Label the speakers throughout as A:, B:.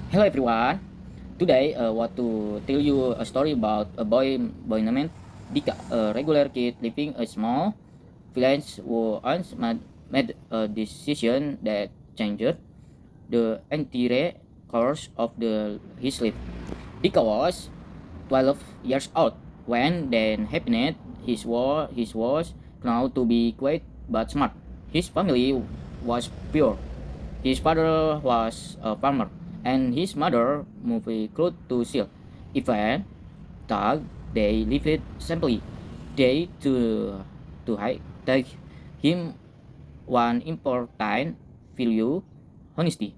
A: Hello everyone. Today I want to tell you a story about a boy named Dika, a regular kid living a small village who once made a decision that changed the entire course of his life. Dika was 12 years old when then happened. His was known to be quiet but smart. His family was poor. His father was a farmer, and his mother moved close to sell. Even though they lived simply, they take him one important value: honesty.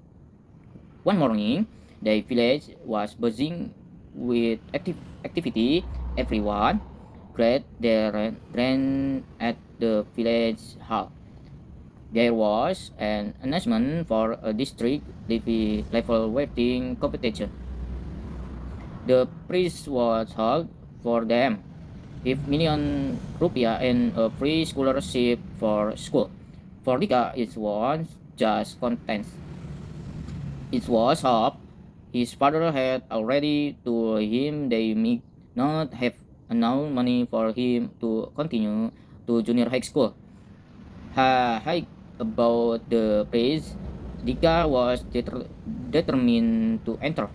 A: One morning, the village was buzzing with activity. Everyone greeted their ran at the village hall. There was an announcement for a district level weighting competition. The prize was held for them, 5 million rupiah and a free scholarship for school. For Dika, it was just content. It was hope. His father had already told him they may not have enough money for him to continue to junior high school. High about the prize, Dika was determined to enter.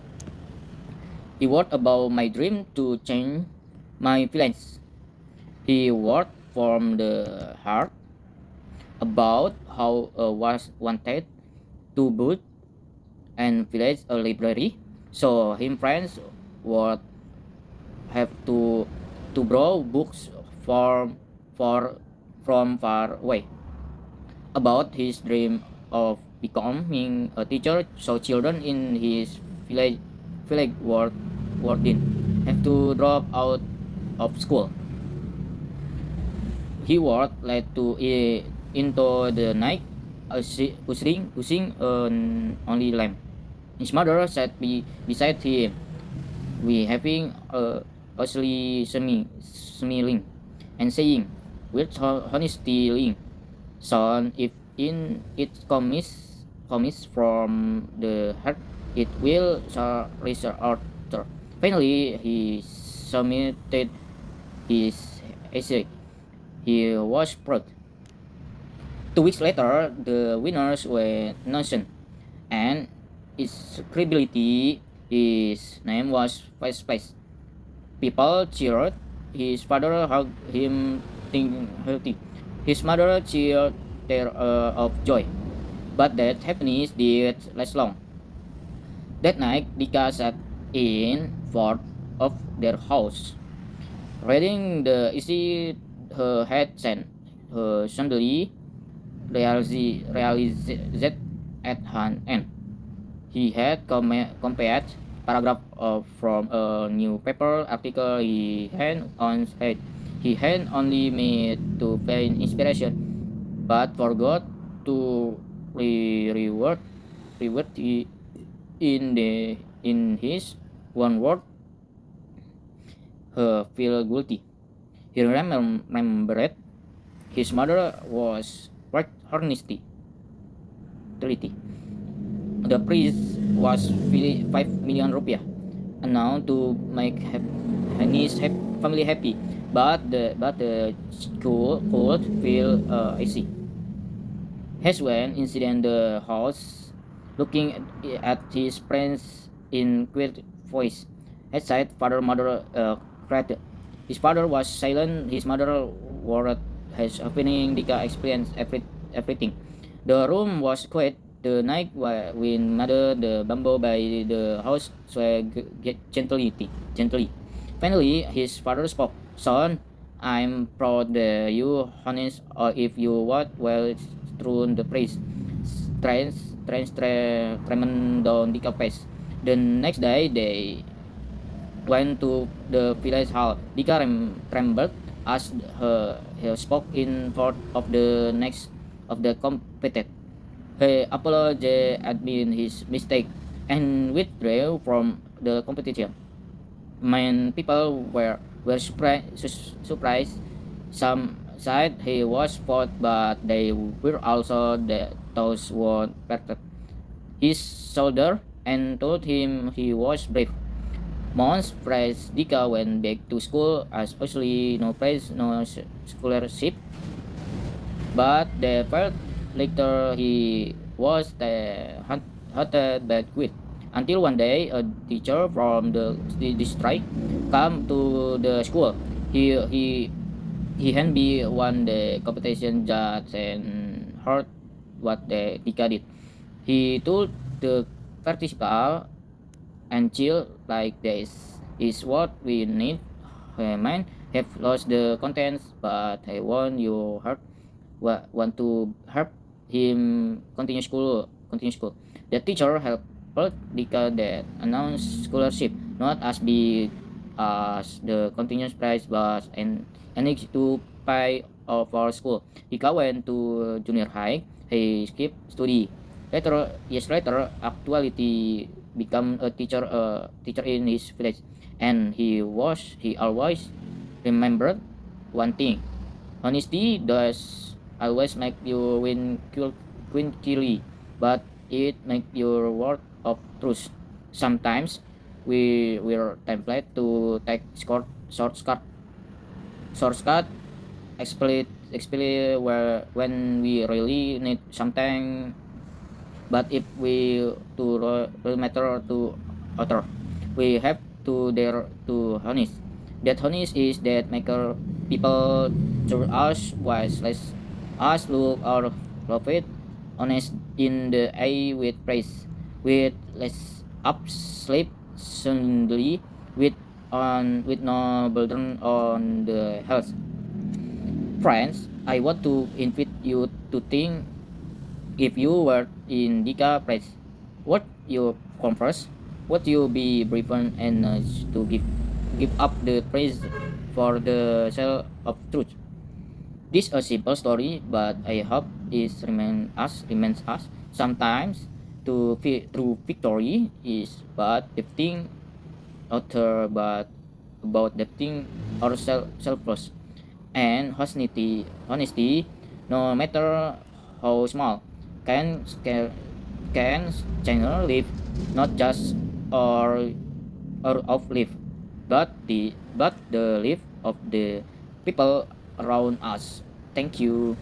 A: He wrote about my dream to change my feelings. He wrote from the heart about how I was wanted to build and village a library, so him friends would have to borrow books from for from far away. About his dream of becoming a teacher, so children in his village didn't have to drop out of school. He was led into the night, pushing an only lamp. His mother sat beside him, we having a earthly smiling and saying, with honesty link, son, if in it comes from the heart, it will reach author. Finally, he submitted his essay. He was proud. 2 weeks later, the winners were announced, and its credibility, his name was first place. People cheered. His father hugged him, think healthy. His mother cheered tear of joy. But that happiness did last long. That night, Dika sat in front of their house, reading the essay her had sent. Her suddenly realized at hand end. He had compared paragraph from a newspaper article he had on head. He had only made to find inspiration, but forgot to reward in his one word. Feel guilty. He remembered his mother was quite honesty. The price was 5 million rupiah, enough to make his family happy, but the school could feel easy. Has when incident the house, looking at his friends in quiet voice, had said father mother cried. His father was silent. His mother worried. His happening. Dika experienced everything. The room was quiet. The night when mother the bamboo by the house swayed gently. Finally, his father spoke. Son, I'm proud that you honest, or if you what well through the praise. Tremendous down the face. The next day, they went to the village hall. Dika trembled as he spoke in front of the next of the competitor. He apologized, admitted his mistake, and withdrew from the competition. Many people were surprised. Some said he was fought, but they were also those were perfect. His shoulder and told him he was brave. Mons praised Dika went back to school as usually no praise, no scholarship, but they felt later he was hunted back with. Until one day, a teacher from the district come to the school. He can be won the competition judge and heard what the Dika did. He told the principal and chill like this is what we need. I might have lost the contents, but I want you help. Want to help him continue school. The teacher helped Dika that announced scholarship not as big as the continuous prize but and needs to pay for school. Dika went to junior high. He skipped study. Years later, actuality become a teacher in his village, and he always remembered one thing: honesty does always make you quickly, but it make your word of truth. Sometimes we're template to take shortcut explicit where when we really need something, but if we to really matter to other, we have to dare to honest. That honest is that maker people to us wise less us look or love it honest in the eye with praise, with less up sleep suddenly, with no burden on the health. Friends, I want to invite you to think, if you were in Dika place, what you come first? Would you be brave enough to give up the praise for the sake of truth? This a simple story, but I hope it remains us. Sometimes true victory is but the thing author, but about the thing ourselves selfless and honesty, no matter how small, can scale can channel live, not just or of live, but the life of the people around us. Thank you.